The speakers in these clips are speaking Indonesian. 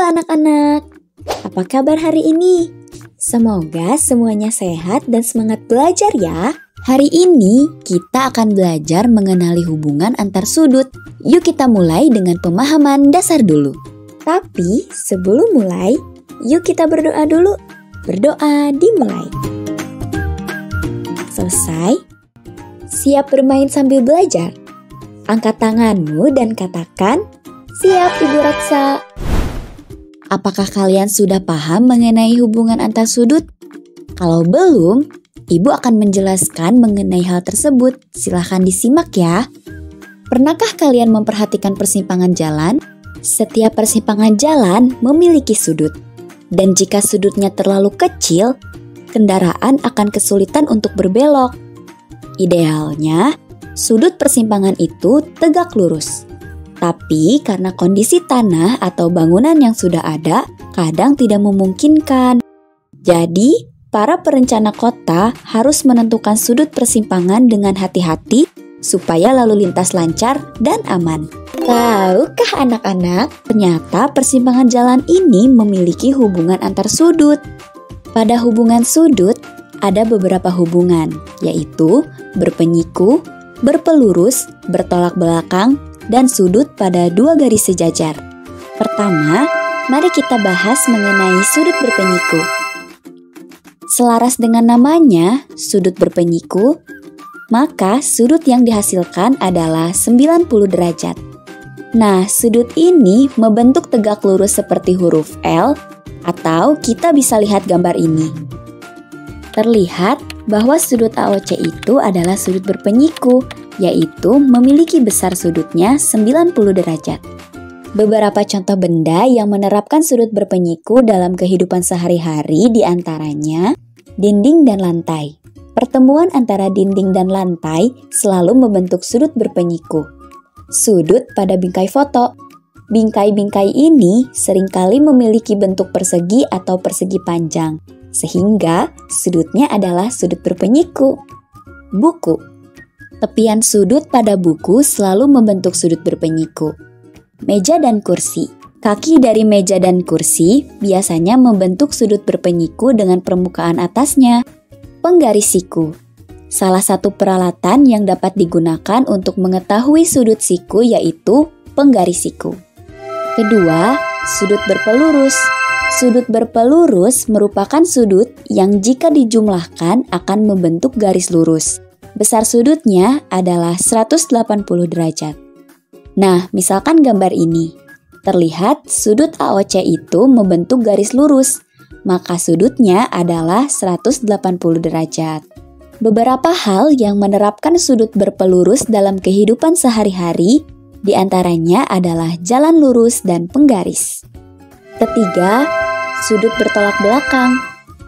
anak-anak, apa kabar hari ini? Semoga semuanya sehat dan semangat belajar ya. Hari ini kita akan belajar mengenali hubungan antar sudut. Yuk kita mulai dengan pemahaman dasar dulu. Tapi sebelum mulai, yuk kita berdoa dulu. Berdoa dimulai. Selesai? Siap bermain sambil belajar? Angkat tanganmu dan katakan, "Siap, Ibu Raksa." Apakah kalian sudah paham mengenai hubungan antar sudut? Kalau belum, Ibu akan menjelaskan mengenai hal tersebut. Silahkan disimak ya. Pernahkah kalian memperhatikan persimpangan jalan? Setiap persimpangan jalan memiliki sudut. Dan jika sudutnya terlalu kecil, kendaraan akan kesulitan untuk berbelok. Idealnya, sudut persimpangan itu tegak lurus. Tapi karena kondisi tanah atau bangunan yang sudah ada, kadang tidak memungkinkan. Jadi, para perencana kota harus menentukan sudut persimpangan dengan hati-hati supaya lalu lintas lancar dan aman. Tahukah anak-anak, ternyata persimpangan jalan ini memiliki hubungan antar sudut. Pada hubungan sudut, ada beberapa hubungan, yaitu berpenyiku, berpelurus, bertolak belakang, dan sudut pada dua garis sejajar. Pertama, mari kita bahas mengenai sudut berpenyiku. Selaras dengan namanya, sudut berpenyiku, maka sudut yang dihasilkan adalah 90 derajat. Nah, sudut ini membentuk tegak lurus seperti huruf L, atau kita bisa lihat gambar ini. Terlihat bahwa sudut AOC itu adalah sudut berpenyiku, yaitu memiliki besar sudutnya 90 derajat. Beberapa contoh benda yang menerapkan sudut berpenyiku dalam kehidupan sehari-hari diantaranya dinding dan lantai. Pertemuan antara dinding dan lantai selalu membentuk sudut berpenyiku. Sudut pada bingkai foto. Bingkai-bingkai ini seringkali memiliki bentuk persegi atau persegi panjang, sehingga sudutnya adalah sudut berpenyiku. Buku. Tepian sudut pada buku selalu membentuk sudut berpenyiku. Meja dan kursi. Kaki dari meja dan kursi biasanya membentuk sudut berpenyiku dengan permukaan atasnya. Penggaris siku. Salah satu peralatan yang dapat digunakan untuk mengetahui sudut siku yaitu penggaris siku. Kedua, sudut berpelurus. Sudut berpelurus merupakan sudut yang jika dijumlahkan akan membentuk garis lurus. Besar sudutnya adalah 180 derajat. Nah, misalkan gambar ini. Terlihat sudut AOC itu membentuk garis lurus, maka sudutnya adalah 180 derajat. Beberapa hal yang menerapkan sudut berpelurus dalam kehidupan sehari-hari, diantaranya adalah jalan lurus dan penggaris. Ketiga, sudut bertolak belakang.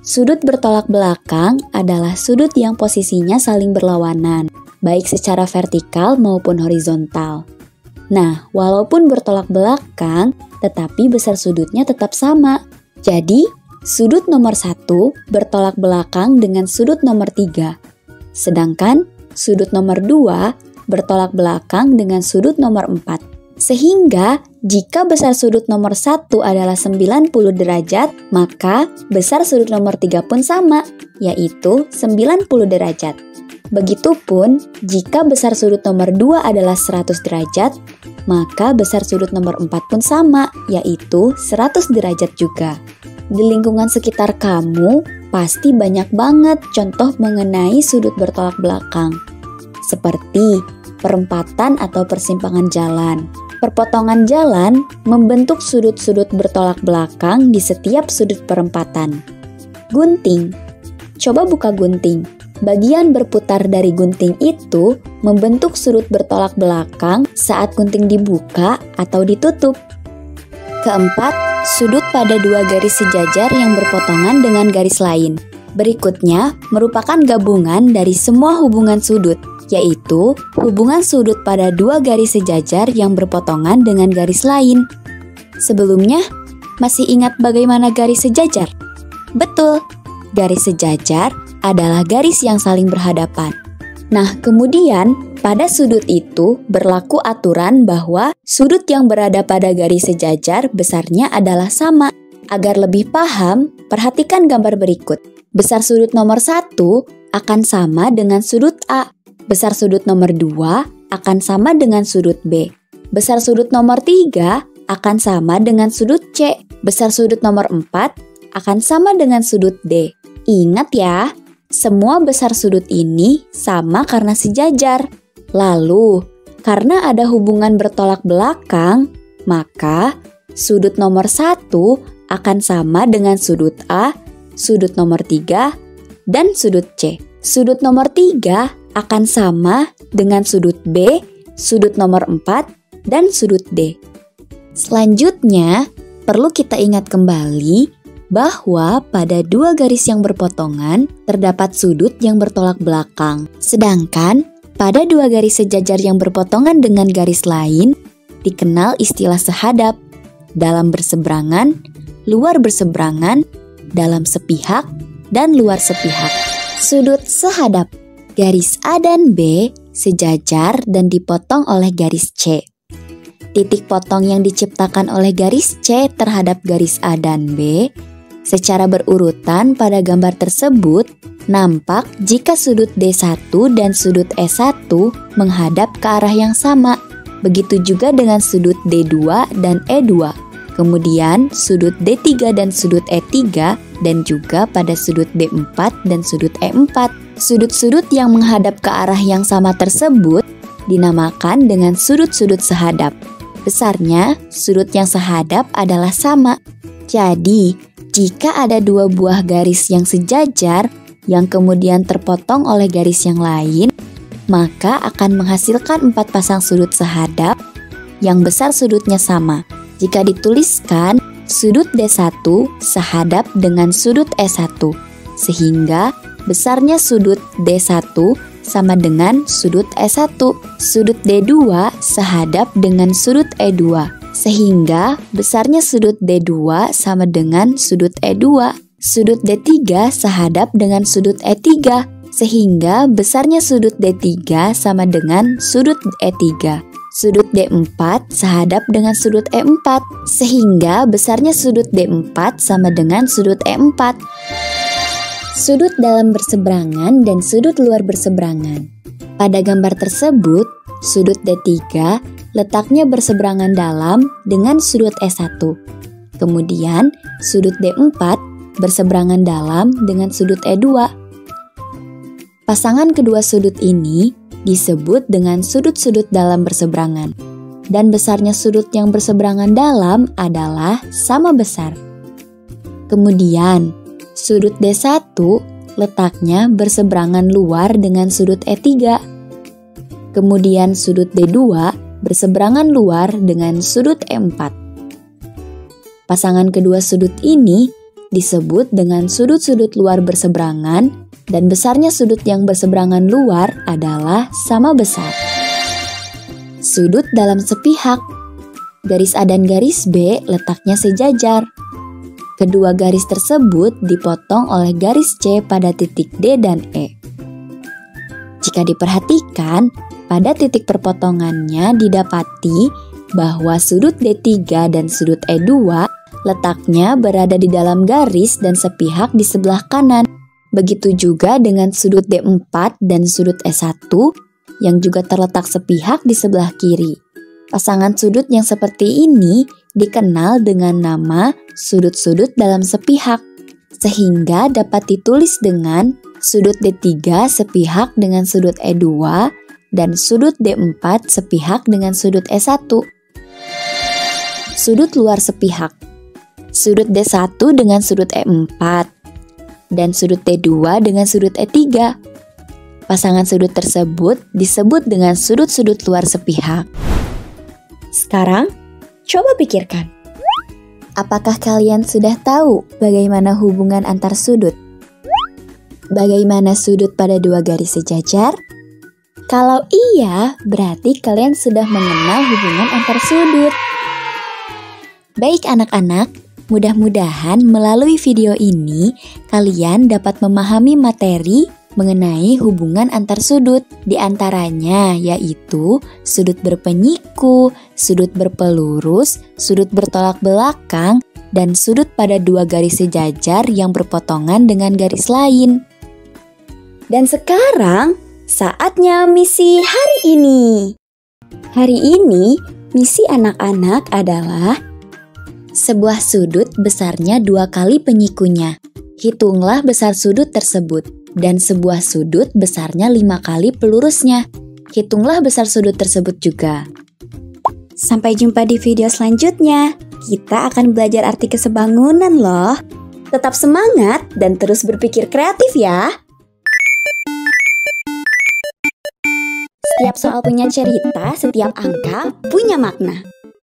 Sudut bertolak belakang adalah sudut yang posisinya saling berlawanan, baik secara vertikal maupun horizontal. Nah, walaupun bertolak belakang, tetapi besar sudutnya tetap sama. Jadi, sudut nomor 1 bertolak belakang dengan sudut nomor 3. Sedangkan, sudut nomor 2 bertolak belakang dengan sudut nomor 4. Sehingga, jika besar sudut nomor 1 adalah 90 derajat, maka besar sudut nomor 3 pun sama, yaitu 90 derajat. Begitupun, jika besar sudut nomor 2 adalah 100 derajat, maka besar sudut nomor 4 pun sama, yaitu 100 derajat juga. Di lingkungan sekitar kamu, pasti banyak banget contoh mengenai sudut bertolak belakang. Seperti perempatan atau persimpangan jalan. Perpotongan jalan membentuk sudut-sudut bertolak belakang di setiap sudut perempatan. Gunting. Coba buka gunting. Bagian berputar dari gunting itu membentuk sudut bertolak belakang saat gunting dibuka atau ditutup. Keempat, sudut pada dua garis sejajar yang berpotongan dengan garis lain. Berikutnya merupakan gabungan dari semua hubungan sudut, yaitu hubungan sudut pada dua garis sejajar yang berpotongan dengan garis lain. Sebelumnya, masih ingat bagaimana garis sejajar? Betul, garis sejajar adalah garis yang saling berhadapan. Nah, kemudian Pada sudut itu berlaku aturan bahwa sudut yang berada pada garis sejajar besarnya adalah sama. Agar lebih paham, perhatikan gambar berikut. Besar sudut nomor 1 akan sama dengan sudut A. Besar sudut nomor 2 akan sama dengan sudut B. Besar sudut nomor 3 akan sama dengan sudut C. Besar sudut nomor 4 akan sama dengan sudut D. Ingat ya, semua besar sudut ini sama karena sejajar. Lalu, karena ada hubungan bertolak belakang, maka sudut nomor 1 akan sama dengan sudut A, sudut nomor 3, dan sudut C. Sudut nomor 3 akan sama dengan sudut B, sudut nomor 4, dan sudut D. Selanjutnya, perlu kita ingat kembali bahwa pada dua garis yang berpotongan terdapat sudut yang bertolak belakang. Sedangkan pada dua garis sejajar yang berpotongan dengan garis lain dikenal istilah sehadap, dalam berseberangan, luar berseberangan, dalam sepihak, dan luar sepihak. Sudut sehadap, garis A dan B sejajar dan dipotong oleh garis C. Titik potong yang diciptakan oleh garis C terhadap garis A dan B secara berurutan pada gambar tersebut nampak jika sudut D1 dan sudut E1 menghadap ke arah yang sama. Begitu juga dengan sudut D2 dan E2. Kemudian sudut D3 dan sudut E3 dan juga pada sudut D4 dan sudut E4. Sudut-sudut yang menghadap ke arah yang sama tersebut dinamakan dengan sudut-sudut sehadap. Besarnya, sudut yang sehadap adalah sama. Jadi, jika ada dua buah garis yang sejajar yang kemudian terpotong oleh garis yang lain, maka akan menghasilkan 4 pasang sudut sehadap yang besar sudutnya sama. Jika dituliskan, sudut D1 sehadap dengan sudut E1, sehingga besarnya sudut D1 sama dengan sudut E1. Sudut D2 sehadap dengan sudut E2, sehingga besarnya sudut D2 sama dengan sudut E2. Sudut D3 sehadap dengan sudut E3, sehingga besarnya sudut D3 sama dengan sudut E3. Sudut D4 sehadap dengan sudut E4, sehingga besarnya sudut D4 sama dengan sudut E4. Sudut dalam berseberangan dan sudut luar berseberangan. Pada gambar tersebut, sudut D3 letaknya berseberangan dalam dengan sudut E1. Kemudian, sudut D4 berseberangan dalam dengan sudut E2. Pasangan kedua sudut ini disebut dengan sudut-sudut dalam berseberangan, dan besarnya sudut yang berseberangan dalam adalah sama besar. Kemudian, sudut D1 letaknya berseberangan luar dengan sudut E3. Kemudian sudut D2 berseberangan luar dengan sudut E4. Pasangan kedua sudut ini disebut dengan sudut-sudut luar berseberangan, dan besarnya sudut yang berseberangan luar adalah sama besar. Sudut dalam sepihak. Garis A dan garis B letaknya sejajar. Kedua garis tersebut dipotong oleh garis C pada titik D dan E. Jika diperhatikan, pada titik perpotongannya didapati bahwa sudut D3 dan sudut E2 letaknya berada di dalam garis dan sepihak di sebelah kanan. Begitu juga dengan sudut D4 dan sudut E1 yang juga terletak sepihak di sebelah kiri. Pasangan sudut yang seperti ini dikenal dengan nama sudut-sudut dalam sepihak, sehingga dapat ditulis dengan sudut D3 sepihak dengan sudut E2 dan sudut D4 sepihak dengan sudut E1. Sudut luar sepihak. Sudut D1 dengan sudut E4 dan sudut D2 dengan sudut E3. Pasangan sudut tersebut disebut dengan sudut-sudut luar sepihak. Sekarang, coba pikirkan. Apakah kalian sudah tahu bagaimana hubungan antar sudut? Bagaimana sudut pada dua garis sejajar? Kalau iya, berarti kalian sudah mengenal hubungan antar sudut. Baik anak-anak, mudah-mudahan melalui video ini kalian dapat memahami materi mengenai hubungan antar sudut. Di antaranya yaitu sudut berpenyiku, sudut berpelurus, sudut bertolak belakang, dan sudut pada dua garis sejajar yang berpotongan dengan garis lain. Dan sekarang saatnya misi hari ini. Hari ini misi anak-anak adalah sebuah sudut besarnya 2 kali penyikunya. Hitunglah besar sudut tersebut, dan sebuah sudut besarnya 5 kali pelurusnya. Hitunglah besar sudut tersebut juga. Sampai jumpa di video selanjutnya. Kita akan belajar arti kesebangunan loh. Tetap semangat dan terus berpikir kreatif ya. Setiap soal punya cerita, setiap angka punya makna.